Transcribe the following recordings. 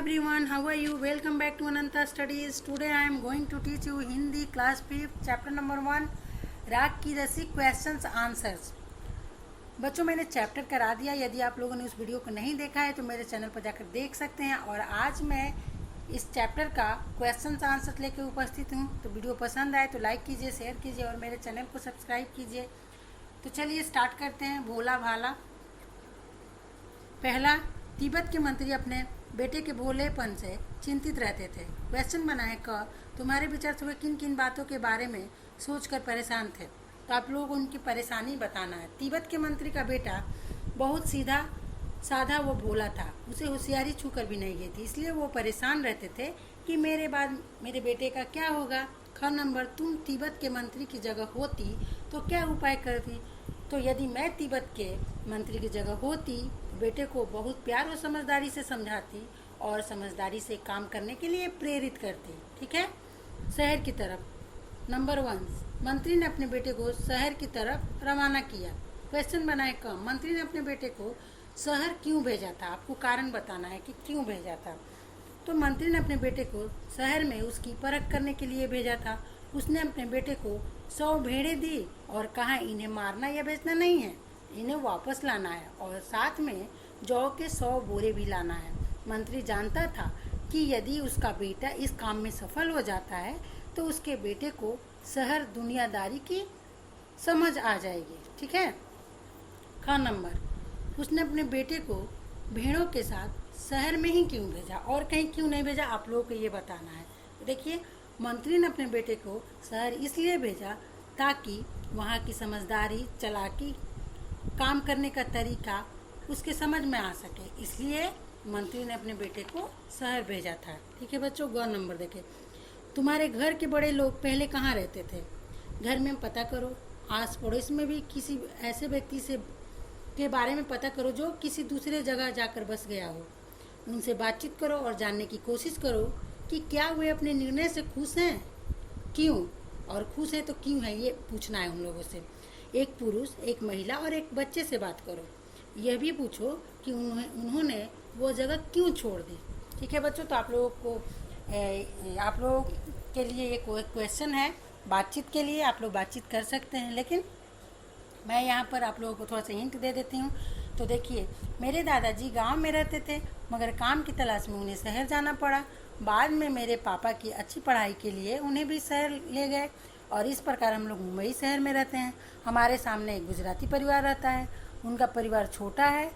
everyone, how are you? Welcome back to Ananta Studies. Today I am going to teach you Hindi class 5 chapter number 1 राग की रसी questions answers. बच्चों मैंने chapter करा दिया। यदि आप लोगों ने उस वीडियो को नहीं देखा है तो मेरे चैनल पर जाकर देख सकते हैं। और आज मैं इस चैप्टर का क्वेश्चंस आंसर लेके उपस्थित हूँ। तो वीडियो पसंद आए तो लाइक कीजिए, शेयर कीजिए और मेरे चैनल को सब्सक्राइब कीजिए। तो चलिए स्टार्ट करते हैं। भोला भाला। पहला, तिब्बत के मंत्री अपने बेटे के भोलेपन से चिंतित रहते थे। क्वेश्चन बना है क, तुम्हारे विचार से वे किन किन बातों के बारे में सोचकर परेशान थे। तो आप लोगों को उनकी परेशानी बताना है। तिब्बत के मंत्री का बेटा बहुत सीधा साधा वो भोला था, उसे होशियारी छूकर भी नहीं गई थी, इसलिए वो परेशान रहते थे कि मेरे बाद मेरे बेटे का क्या होगा। ख नंबर, तुम तिब्बत के मंत्री की जगह होती तो क्या उपाय करती। तो यदि मैं तिब्बत के मंत्री की जगह होती, बेटे को बहुत प्यार और समझदारी से समझाती और समझदारी से काम करने के लिए प्रेरित करती। ठीक है। शहर की तरफ। नंबर 1, मंत्री ने अपने बेटे को शहर की तरफ रवाना किया। क्वेश्चन बनाए क, मंत्री ने अपने बेटे को शहर क्यों भेजा था। आपको कारण बताना है कि क्यों भेजा था। तो मंत्री ने अपने बेटे को शहर में उसकी परख करने के लिए भेजा था। उसने अपने बेटे को 100 भेड़ें दी और कहा इन्हें मारना या बेचना नहीं है, इन्हें वापस लाना है और साथ में जौ के 100 बोरे भी लाना है। मंत्री जानता था कि यदि उसका बेटा इस काम में सफल हो जाता है तो उसके बेटे को शहर दुनियादारी की समझ आ जाएगी। ठीक है। ख नंबर, उसने अपने बेटे को भेड़ों के साथ शहर में ही क्यों भेजा और कहीं क्यों नहीं भेजा, आप लोगों को ये बताना है। तो देखिए, मंत्री ने अपने बेटे को शहर इसलिए भेजा ताकि वहाँ की समझदारी, चालाकी, काम करने का तरीका उसके समझ में आ सके, इसलिए मंत्री ने अपने बेटे को शहर भेजा था। ठीक है बच्चों। ग नंबर देखिए, तुम्हारे घर के बड़े लोग पहले कहाँ रहते थे। घर में पता करो, आस पड़ोस में भी किसी ऐसे व्यक्ति से के बारे में पता करो जो किसी दूसरे जगह जाकर बस गया हो। उनसे बातचीत करो और जानने की कोशिश करो कि क्या वे अपने निर्णय से खुश हैं, क्यों, और खुश हैं तो क्यों है, ये पूछना है उन लोगों से। एक पुरुष, एक महिला और एक बच्चे से बात करो। यह भी पूछो कि उन्होंने वो जगह क्यों छोड़ दी। ठीक है बच्चों। तो आप लोगों के लिए ये क्वेश्चन है बातचीत के लिए। आप लोग बातचीत कर सकते हैं, लेकिन मैं यहाँ पर आप लोगों को थोड़ा सा हिंट दे देती हूँ। तो देखिए, मेरे दादाजी गांव में रहते थे, मगर काम की तलाश में उन्हें शहर जाना पड़ा। बाद में मेरे पापा की अच्छी पढ़ाई के लिए उन्हें भी शहर ले गए और इस प्रकार हम लोग मुंबई शहर में रहते हैं। हमारे सामने एक गुजराती परिवार रहता है, उनका परिवार छोटा है।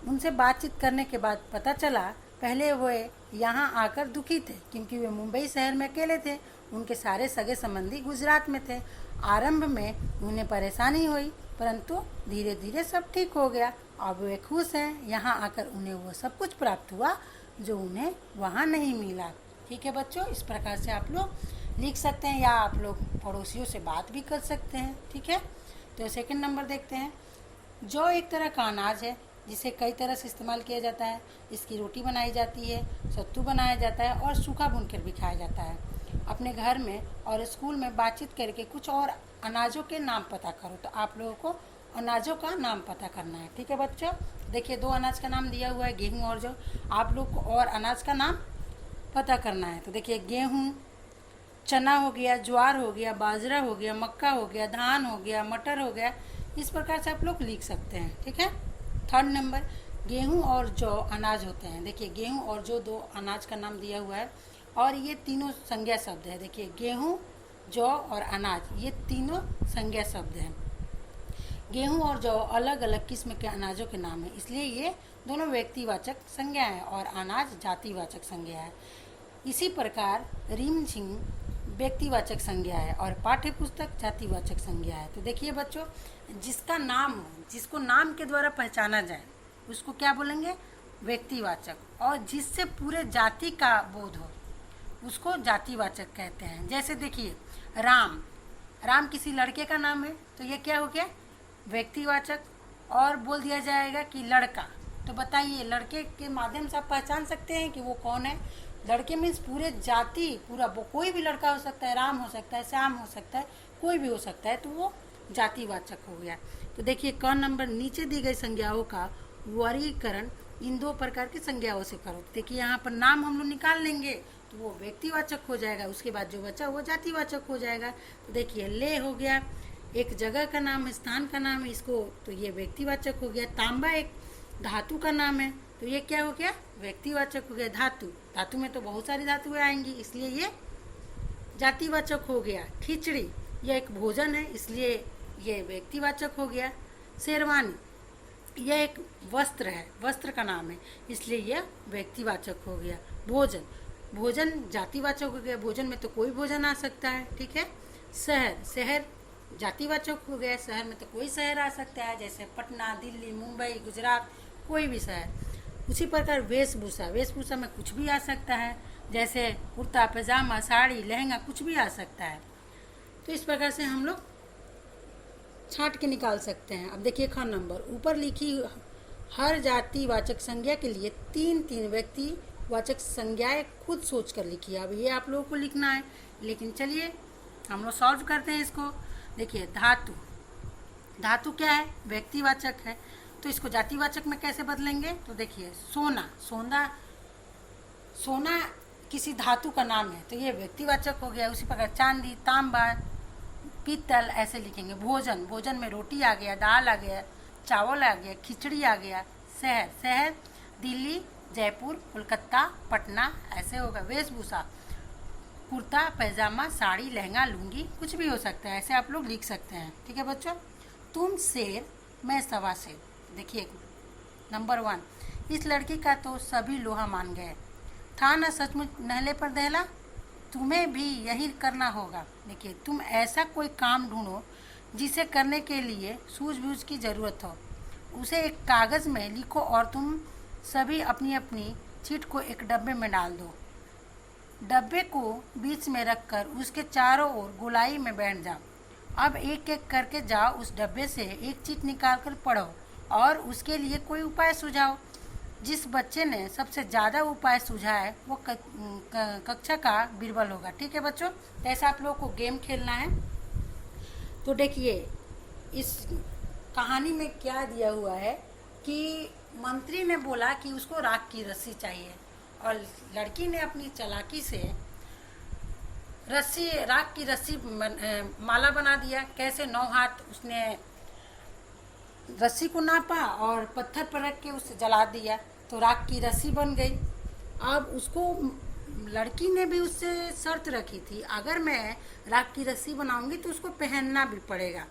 उनसे बातचीत करने के बाद पता चला पहले वे यहाँ आकर दुखी थे क्योंकि वे मुंबई शहर में अकेले थे, उनके सारे सगे संबंधी गुजरात में थे। आरंभ में उन्हें परेशानी हुई, परंतु धीरे धीरे सब ठीक हो गया। अब वे खुश हैं। यहाँ आकर उन्हें वो सब कुछ प्राप्त हुआ जो उन्हें वहाँ नहीं मिला। ठीक है बच्चों। इस प्रकार से आप लोग लिख सकते हैं या आप लोग पड़ोसियों से बात भी कर सकते हैं। ठीक है। तो सेकंड नंबर देखते हैं। जौ एक तरह का अनाज है जिसे कई तरह से इस्तेमाल किया जाता है। इसकी रोटी बनाई जाती है, सत्तू बनाया जाता है और सूखा भूनकर भी खाया जाता है। अपने घर में और स्कूल में बातचीत करके कुछ और अनाजों के नाम पता करो। तो आप लोगों को अनाजों का नाम पता करना है। ठीक है बच्चों। देखिए, 2 अनाज का नाम दिया हुआ है, गेहूं और जौ। आप लोग को और अनाज का नाम पता करना है। तो देखिए, गेहूं, चना हो गया, ज्वार हो गया, बाजरा हो गया, मक्का हो गया, धान हो गया, मटर हो गया। इस प्रकार से आप लोग लिख सकते हैं। ठीक है। थर्ड नंबर, गेहूं और जौ अनाज होते हैं। देखिए, गेहूं और जौ 2 अनाज का नाम दिया हुआ है और ये तीनों संज्ञा शब्द है। देखिए, गेहूं, जौ और अनाज, ये तीनों संज्ञा शब्द हैं। गेहूं और जौ अलग अलग किस्म के अनाजों के नाम हैं, इसलिए ये दोनों व्यक्तिवाचक संज्ञा है और अनाज जातिवाचक संज्ञा है। इसी प्रकार रीम झिंग व्यक्तिवाचक संज्ञा है और पाठ्य पुस्तक जातिवाचक संज्ञा है। तो देखिए बच्चों, जिसका नाम हो, जिसको नाम के द्वारा पहचाना जाए उसको क्या बोलेंगे, व्यक्तिवाचक, और जिससे पूरे जाति का बोध हो उसको जातिवाचक कहते हैं। जैसे देखिए, राम, राम किसी लड़के का नाम है तो ये क्या हो गया, व्यक्तिवाचक। और बोल दिया जाएगा कि लड़का, तो बताइए लड़के के माध्यम से आप पहचान सकते हैं कि वो कौन है। लड़के मीन्स पूरे जाति, पूरा कोई भी लड़का हो सकता है, राम हो सकता है, श्याम हो सकता है, कोई भी हो सकता है, तो वो जातिवाचक हो गया। तो देखिए, क नंबर, नीचे दी गई संज्ञाओं का वर्गीकरण इन दो प्रकार की संज्ञाओं से करो। देखिए यहाँ पर नाम हम लोग निकाल लेंगे तो वो व्यक्तिवाचक हो जाएगा, उसके बाद जो बचा वो जातिवाचक हो जाएगा। तो देखिए ले हो गया, एक जगह का नाम है, स्थान का नाम है, इसको तो ये व्यक्तिवाचक हो गया। तांबा एक धातु का नाम है, तो ये क्या हो गया, व्यक्तिवाचक हो गया। धातु, धातु में तो बहुत सारी धातुएं आएंगी, इसलिए ये जातिवाचक हो गया। खिचड़ी यह एक भोजन है, इसलिए ये व्यक्तिवाचक हो गया। शेरवानी यह एक वस्त्र है, वस्त्र का नाम है, इसलिए यह व्यक्तिवाचक हो गया। भोजन, भोजन जातिवाचक हो गया, भोजन में तो कोई भोजन आ सकता है, ठीक है। शहर, शहर जातिवाचक हो गया, शहर में तो कोई शहर आ सकता है, जैसे पटना, दिल्ली, मुंबई, गुजरात, कोई भी शहर। उसी प्रकार वेशभूषा, वेशभूषा में कुछ भी आ सकता है, जैसे कुर्ता पैजामा, साड़ी, लहंगा, कुछ भी आ सकता है। तो इस प्रकार से हम लोग छांट के निकाल सकते हैं। अब देखिए ख नंबर, ऊपर लिखी हर जातिवाचक संज्ञा के लिए तीन तीन व्यक्तिवाचक संज्ञाएं खुद सोच कर लिखिए। अब ये आप लोगों को लिखना है, लेकिन चलिए हम लोग सॉल्व करते हैं इसको। देखिए धातु, धातु क्या है, व्यक्तिवाचक है, तो इसको जातिवाचक में कैसे बदलेंगे। तो देखिए सोना, सोना, सोना किसी धातु का नाम है, तो ये व्यक्तिवाचक हो गया। उसी प्रकार चांदी, तांबा, पीतल, ऐसे लिखेंगे। भोजन, भोजन में रोटी आ गया, दाल आ गया, चावल आ गया, खिचड़ी आ गया। शहर, शहर दिल्ली, जयपुर, कोलकाता, पटना, ऐसे होगा। वेशभूषा कुर्ता पैजामा, साड़ी, लहंगा, लुंगी, कुछ भी हो सकता है, ऐसे आप लोग लिख सकते हैं, ठीक है बच्चों। तुम शेर मैं सवा शेर। देखिए नंबर 1, इस लड़की का तो सभी लोहा मान गए, था न सचमुच नहले पर दहला, तुम्हें भी यही करना होगा। देखिए तुम ऐसा कोई काम ढूंढो जिसे करने के लिए सूझबूझ की ज़रूरत हो, उसे एक कागज़ में लिखो और तुम सभी अपनी अपनी चीट को एक डब्बे में डाल दो। डब्बे को बीच में रखकर उसके चारों ओर गोलाई में बैठ जाओ। अब एक एक करके जाओ, उस डब्बे से एक चीट निकाल कर पढ़ो और उसके लिए कोई उपाय सुझाओ। जिस बच्चे ने सबसे ज़्यादा उपाय सुझा है वो कक्षा का बीरबल होगा, ठीक है बच्चों। तो ऐसा आप लोगों को गेम खेलना है। तो देखिए इस कहानी में क्या दिया हुआ है कि मंत्री ने बोला कि उसको राख की रस्सी चाहिए और लड़की ने अपनी चालाकी से रस्सी, राख की रस्सी माला बना दिया। कैसे, 9 हाथ उसने रस्सी को नापा और पत्थर पर रख के उसे जला दिया, तो राख की रस्सी बन गई। अब उसको लड़की ने भी उससे शर्त रखी थी, अगर मैं राख की रस्सी बनाऊंगी तो उसको पहनना भी पड़ेगा।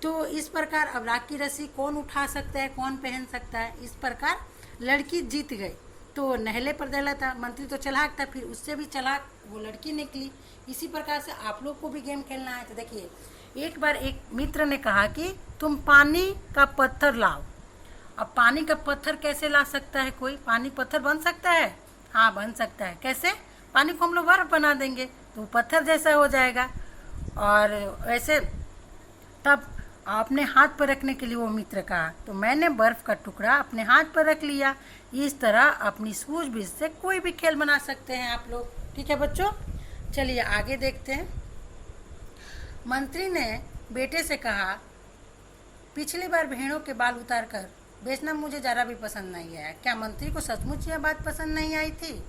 तो इस प्रकार अब राख की रस्सी कौन उठा सकता है, कौन पहन सकता है, इस प्रकार लड़की जीत गई। तो नहले पर दहला था, मंत्री तो चालाक था, फिर उससे भी चालाक वो लड़की निकली। इसी प्रकार से आप लोग को भी गेम खेलना है। तो देखिए एक बार एक मित्र ने कहा कि तुम पानी का पत्थर लाओ। अब पानी का पत्थर कैसे ला सकता है कोई, पानी पत्थर बन सकता है, हाँ बन सकता है। कैसे, पानी को हम लोग बर्फ बना देंगे तो पत्थर जैसा हो जाएगा। और वैसे तब आपने हाथ पर रखने के लिए वो मित्र कहा, तो मैंने बर्फ़ का टुकड़ा अपने हाथ पर रख लिया। इस तरह अपनी सूझबूझ से कोई भी खेल बना सकते हैं आप लोग, ठीक है बच्चों। चलिए आगे देखते हैं। मंत्री ने बेटे से कहा, पिछली बार भेड़ों के बाल उतार कर बेचना मुझे ज़रा भी पसंद नहीं आया। क्या मंत्री को सचमुच यह बात पसंद नहीं आई थी?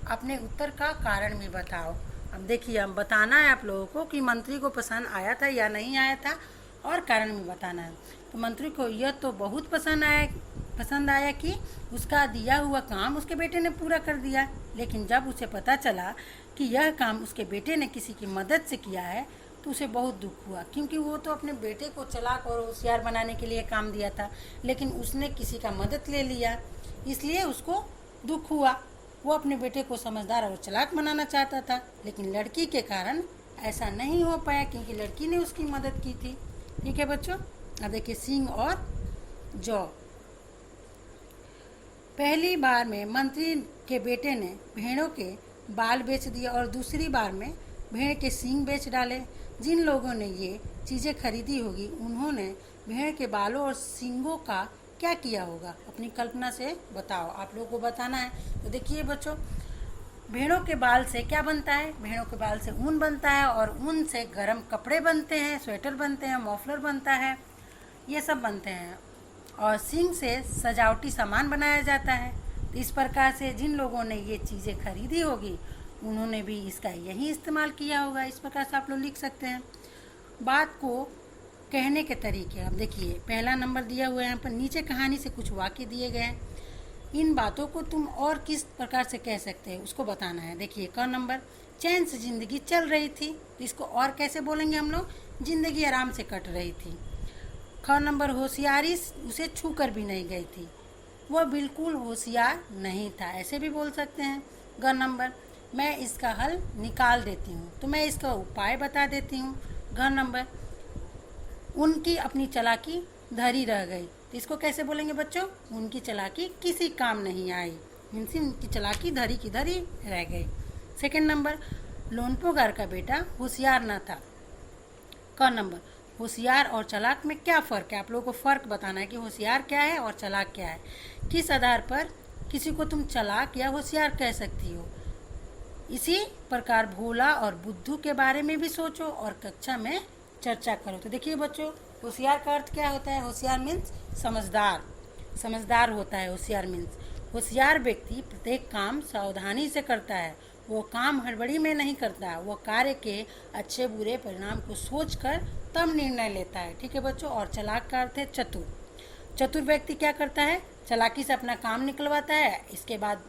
अपने उत्तर का कारण भी बताओ। अब देखिए हम बताना है आप लोगों को कि मंत्री को पसंद आया था या नहीं आया था, और कारण भी बताना है। तो मंत्री को यह तो बहुत पसंद आया कि उसका दिया हुआ काम उसके बेटे ने पूरा कर दिया। लेकिन जब उसे पता चला कि यह काम उसके बेटे ने किसी की मदद से किया है तो उसे बहुत दुख हुआ, क्योंकि वो तो अपने बेटे को चालाक और होशियार बनाने के लिए काम दिया था, लेकिन उसने किसी का मदद ले लिया, इसलिए उसको दुख हुआ। वो अपने बेटे को समझदार और चालाक बनाना चाहता था, लेकिन लड़की के कारण ऐसा नहीं हो पाया, क्योंकि लड़की ने उसकी मदद की थी, ठीक है बच्चों। अब देखिए सींग और जौ। पहली बार में मंत्री के बेटे ने भेड़ों के बाल बेच दिए और दूसरी बार में भेड़ के सींग बेच डाले। जिन लोगों ने ये चीज़ें खरीदी होगी उन्होंने भेड़ के बालों और सींगों का क्या किया होगा, अपनी कल्पना से बताओ, आप लोगों को बताना है। तो देखिए बच्चों, भेड़ों के बाल से क्या बनता है, भेड़ों के बाल से ऊन बनता है और ऊन से गर्म कपड़े बनते हैं, स्वेटर बनते हैं, मफलर बनता है, ये सब बनते हैं। और सींग से सजावटी सामान बनाया जाता है। तो इस प्रकार से जिन लोगों ने ये चीज़ें खरीदी होगी उन्होंने भी इसका यही इस्तेमाल किया होगा। इस प्रकार से आप लोग लिख सकते हैं। बात को कहने के तरीके, अब देखिए पहला नंबर दिया हुआ है यहाँ पर, नीचे कहानी से कुछ वाक्य दिए गए हैं। इन बातों को तुम और किस प्रकार से कह सकते हैं उसको बताना है। देखिए क नंबर, चैन से जिंदगी चल रही थी, तो इसको और कैसे बोलेंगे हम लोग, जिंदगी आराम से कट रही थी। ख नंबर, होशियारी उसे छू कर भी नहीं गई थी, वह बिल्कुल होशियार नहीं था, ऐसे भी बोल सकते हैं। ग नंबर, मैं इसका हल निकाल देती हूँ, तो मैं इसका उपाय बता देती हूँ। घ नंबर, उनकी अपनी चालाकी धरी रह गई, तो इसको कैसे बोलेंगे बच्चों, उनकी चालाकी किसी काम नहीं आई, मीन्स उनकी चालाकी धरी की धरी रह गई। सेकंड नंबर, लोनपोगार का बेटा होशियार न था। क नंबर, होशियार और चालाक में क्या फ़र्क है, आप लोगों को फ़र्क बताना है कि होशियार क्या है और चालाक क्या है। किस आधार पर किसी को तुम चालाक या होशियार कह सकती हो। इसी प्रकार भोला और बुद्धू के बारे में भी सोचो और कक्षा में चर्चा करो। तो देखिए बच्चों, होशियार का अर्थ क्या होता है, होशियार मीन्स समझदार, समझदार होता है होशियार मीन्स। होशियार व्यक्ति प्रत्येक काम सावधानी से करता है, वो काम हड़बड़ी में नहीं करता, वो कार्य के अच्छे बुरे परिणाम को सोचकर तब निर्णय लेता है। ठीक है बच्चों। और चालाक का अर्थ है चतुर। चतुर व्यक्ति क्या करता है, चालाकी से अपना काम निकलवाता है, इसके बाद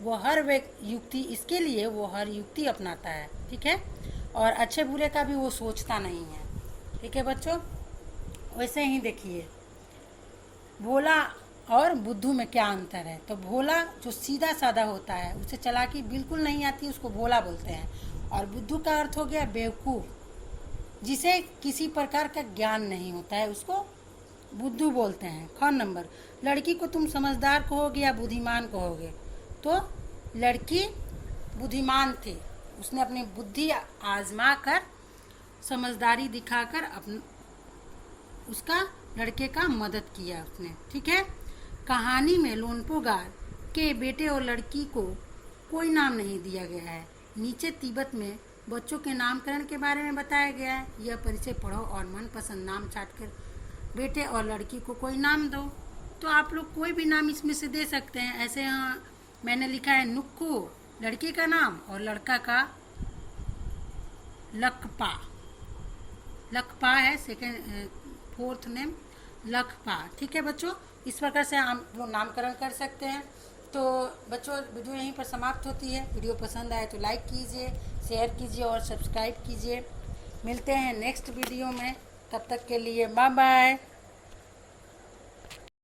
वो हर युक्ति, इसके लिए वो हर युक्ति अपनाता है। ठीक है। और अच्छे बुरे का भी वो सोचता नहीं है। ठीक है बच्चों। वैसे ही देखिए भोला और बुद्धू में क्या अंतर है। तो भोला जो सीधा साधा होता है, उसे चालाकी बिल्कुल नहीं आती, उसको भोला बोलते हैं। और बुद्धू का अर्थ हो गया बेवकूफ़, जिसे किसी प्रकार का ज्ञान नहीं होता है, उसको बुद्धू बोलते हैं। ख नंबर, लड़की को तुम समझदार कहोगे या बुद्धिमान कहोगे, तो लड़की बुद्धिमान थी, उसने अपनी बुद्धि आजमा कर समझदारी दिखाकर उसका लड़के का मदद किया उसने। ठीक है। कहानी में लोनपोगार के बेटे और लड़की को कोई नाम नहीं दिया गया है। नीचे तिब्बत में बच्चों के नामकरण के बारे में बताया गया है। यह परिचय पढ़ो और मनपसंद नाम छांटकर बेटे और लड़की को कोई नाम दो। तो आप लोग कोई भी नाम इसमें से दे सकते हैं। ऐसे यहाँ मैंने लिखा है नुक्कू लड़की का नाम और लड़का का लकपा, लकपा है सेकेंड फोर्थ नेम लकपा। ठीक है बच्चों। इस प्रकार से हम लोग नामकरण कर सकते हैं। तो बच्चों वीडियो यहीं पर समाप्त होती है। वीडियो पसंद आए तो लाइक कीजिए, शेयर कीजिए और सब्सक्राइब कीजिए। मिलते हैं नेक्स्ट वीडियो में, तब तक के लिए बाय बाय।